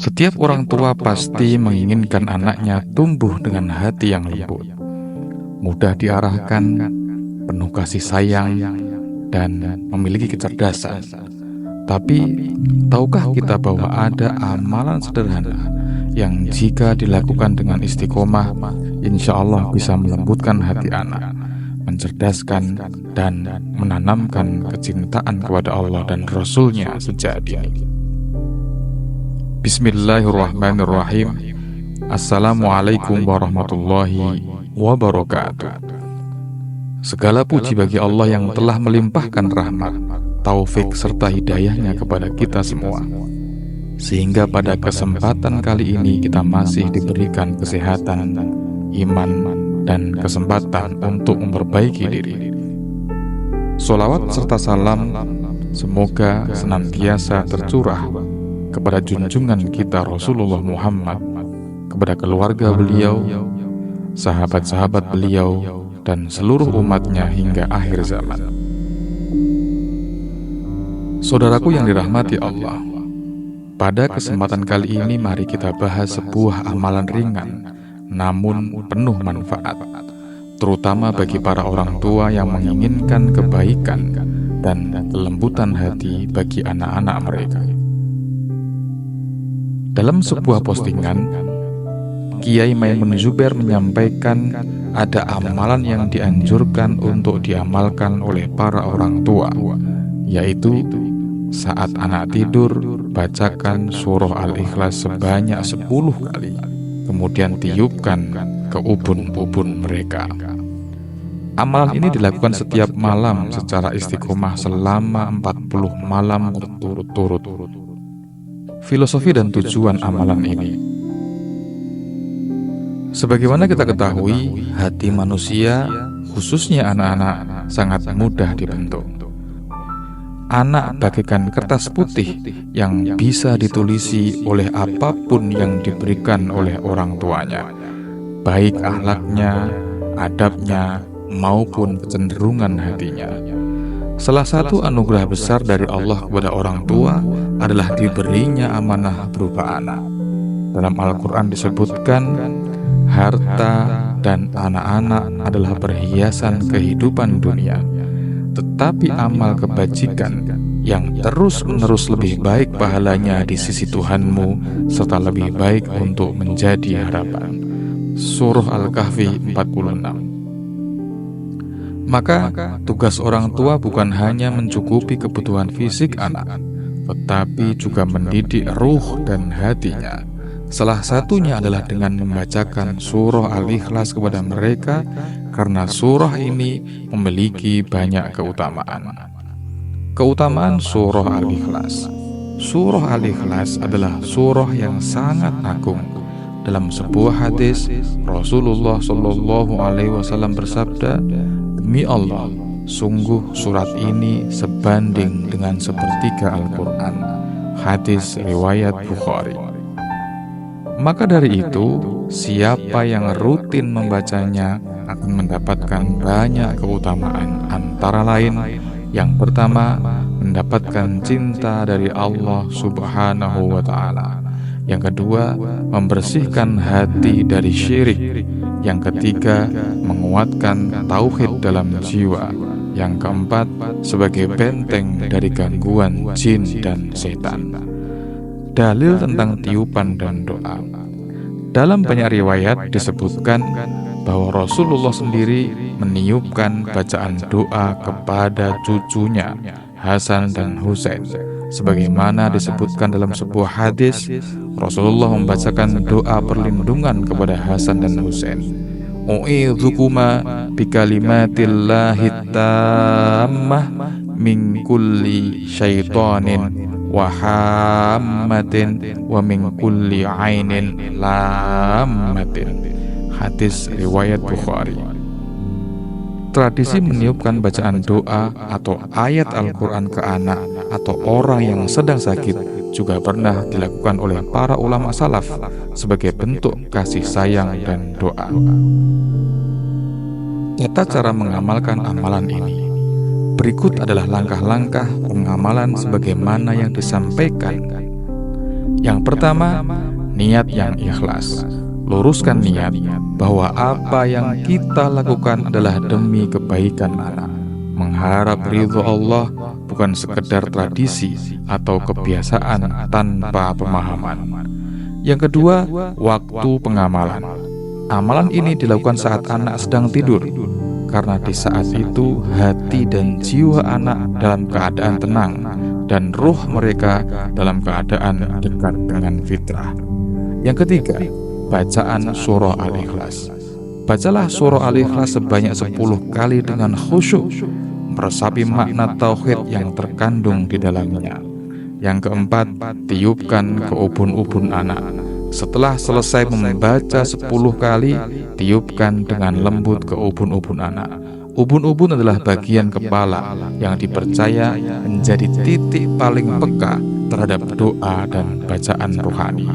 Setiap orang tua pasti menginginkan anaknya tumbuh dengan hati yang lembut, mudah diarahkan, penuh kasih sayang, dan memiliki kecerdasan. Tapi, tahukah kita bahwa ada amalan sederhana yang jika dilakukan dengan istiqomah, insya Allah bisa melembutkan hati anak, mencerdaskan, dan menanamkan kecintaan kepada Allah dan Rasul-Nya sejak dini. Bismillahirrahmanirrahim. Assalamualaikum warahmatullahi wabarakatuh. Segala puji bagi Allah yang telah melimpahkan rahmat, taufik serta hidayahnya kepada kita semua, sehingga pada kesempatan kali ini kita masih diberikan kesehatan, iman, dan kesempatan untuk memperbaiki diri. Sholawat serta salam semoga senantiasa tercurah kepada junjungan kita Rasulullah Muhammad, kepada keluarga beliau, sahabat-sahabat beliau, dan seluruh umatnya hingga akhir zaman. Saudaraku yang dirahmati Allah, pada kesempatan kali ini mari kita bahas sebuah amalan ringan namun penuh manfaat, terutama bagi para orang tua yang menginginkan kebaikan dan kelembutan hati bagi anak-anak mereka. Dalam sebuah postingan, Kiai Maimun Zubair menyampaikan ada amalan yang dianjurkan untuk diamalkan oleh para orang tua, yaitu saat anak tidur, bacakan surah Al-Ikhlas sebanyak 10 kali, kemudian tiupkan ke ubun-ubun mereka. Amalan ini dilakukan setiap malam secara istiqomah selama 40 malam berturut-turut. Filosofi dan tujuan amalan ini, sebagaimana kita ketahui, hati manusia, khususnya anak-anak, sangat mudah dibentuk. Anak bagaikan kertas putih yang bisa ditulisi oleh apapun yang diberikan oleh orang tuanya, baik akhlaknya, adabnya, maupun kecenderungan hatinya. Salah satu anugerah besar dari Allah kepada orang tua adalah diberinya amanah berupa anak. Dalam Al-Quran disebutkan, harta dan anak-anak adalah perhiasan kehidupan dunia, tetapi amal kebajikan yang terus-menerus lebih baik pahalanya di sisi Tuhanmu, serta lebih baik untuk menjadi harapan. Surah Al-Kahfi 46. Maka tugas orang tua bukan hanya mencukupi kebutuhan fisik anak, tetapi juga mendidik ruh dan hatinya. Salah satunya adalah dengan membacakan surah Al-Ikhlas kepada mereka, karena surah ini memiliki banyak keutamaan. Keutamaan surah Al-Ikhlas. Surah Al-Ikhlas adalah surah yang sangat agung. Dalam sebuah hadis, Rasulullah SAW bersabda, "Demi Allah, sungguh surat ini sebanding dengan sepertiga Al-Quran." Hadis riwayat Bukhari. Maka dari itu, siapa yang rutin membacanya akan mendapatkan banyak keutamaan. Antara lain, yang pertama, mendapatkan cinta dari Allah Subhanahu wa Ta'ala. Yang kedua, membersihkan hati dari syirik. Yang ketiga, menguatkan tauhid dalam jiwa. Yang keempat, sebagai benteng dari gangguan jin dan setan. Dalil tentang tiupan dan doa. Dalam banyak riwayat disebutkan bahwa Rasulullah sendiri meniupkan bacaan doa kepada cucunya Hasan dan Husain. Sebagaimana disebutkan dalam sebuah hadis, Rasulullah membacakan doa perlindungan kepada Hasan dan Husain. U'idzukuma bikalimatillahi tammah min kulli syaitanin wa hammatin wa min kulli ainin lammatin. Hadis riwayat Bukhari. Tradisi meniupkan bacaan doa atau ayat Al-Quran ke anak atau orang yang sedang sakit juga pernah dilakukan oleh para ulama salaf sebagai bentuk kasih sayang dan doa. Tata cara mengamalkan amalan ini. Berikut adalah langkah-langkah pengamalan sebagaimana yang disampaikan. Yang pertama, niat yang ikhlas. Luruskan niat bahwa apa yang kita lakukan adalah demi kebaikan anak. Mengharap ridho Allah bukan sekedar tradisi atau kebiasaan tanpa pemahaman. Yang kedua, waktu pengamalan. Amalan ini dilakukan saat anak sedang tidur, karena di saat itu hati dan jiwa anak dalam keadaan tenang dan ruh mereka dalam keadaan dekat dengan fitrah. Yang ketiga, bacaan surah Al-Ikhlas. Bacalah surah Al-Ikhlas sebanyak 10 kali dengan khusyuk, meresapi makna tauhid yang terkandung di dalamnya. Yang keempat, tiupkan ke ubun-ubun anak. Setelah selesai membaca 10 kali, tiupkan dengan lembut ke ubun-ubun anak. Ubun-ubun adalah bagian kepala yang dipercaya menjadi titik paling peka terhadap doa dan bacaan rohani.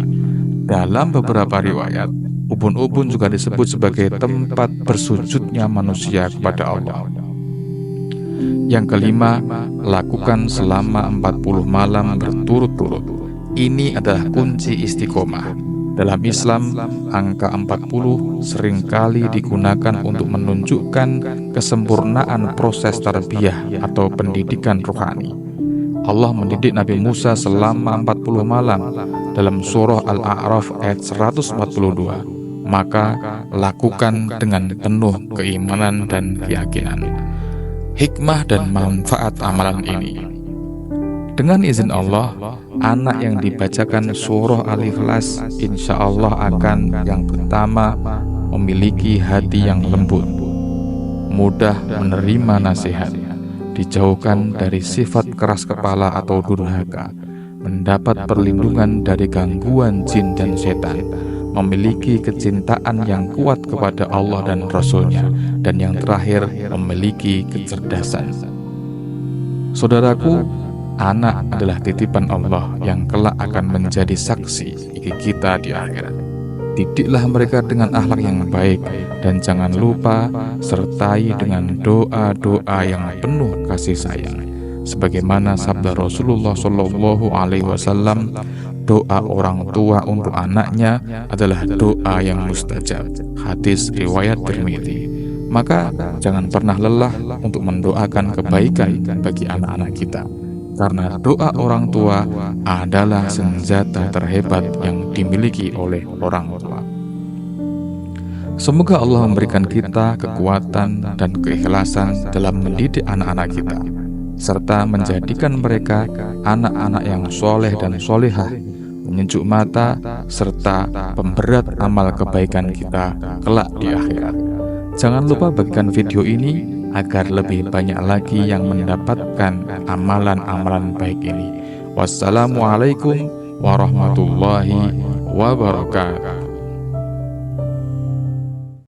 Dalam beberapa riwayat, ubun-ubun juga disebut sebagai tempat bersujudnya manusia kepada Allah. Yang kelima, lakukan selama 40 malam berturut-turut. Ini adalah kunci istiqomah. Dalam Islam, angka 40 seringkali digunakan untuk menunjukkan kesempurnaan proses tarbiyah atau pendidikan rohani. Allah mendidik Nabi Musa selama 40 malam dalam surah Al-A'raf ayat 142. Maka lakukan dengan penuh keimanan dan keyakinan. Hikmah dan manfaat amalan ini. Dengan izin Allah, anak yang dibacakan surah Al-Ikhlas insya Allah akan yang pertama memiliki hati yang lembut, mudah menerima nasihat, dijauhkan dari sifat keras kepala atau durhaka, mendapat perlindungan dari gangguan jin dan setan, memiliki kecintaan yang kuat kepada Allah dan Rasul-Nya, dan yang terakhir memiliki kecerdasan. Saudaraku, anak adalah titipan Allah yang kelak akan menjadi saksi bagi kita di akhirat. Didiklah mereka dengan akhlak yang baik, dan jangan lupa sertai dengan doa-doa yang penuh kasih sayang. Sebagaimana sabda Rasulullah SAW, doa orang tua untuk anaknya adalah doa yang mustajab. Hadis riwayat Tirmidzi. Maka jangan pernah lelah untuk mendoakan kebaikan bagi anak-anak kita, karena doa orang tua adalah senjata terhebat yang dimiliki oleh orang tua. Semoga Allah memberikan kita kekuatan dan keikhlasan dalam mendidik anak-anak kita, serta menjadikan mereka anak-anak yang soleh dan solehah, menyejuk mata, serta pemberat amal kebaikan kita kelak di akhirat. Jangan lupa bagikan video ini agar lebih banyak lagi yang mendapatkan amalan-amalan baik ini. Wassalamualaikum warahmatullahi wabarakatuh.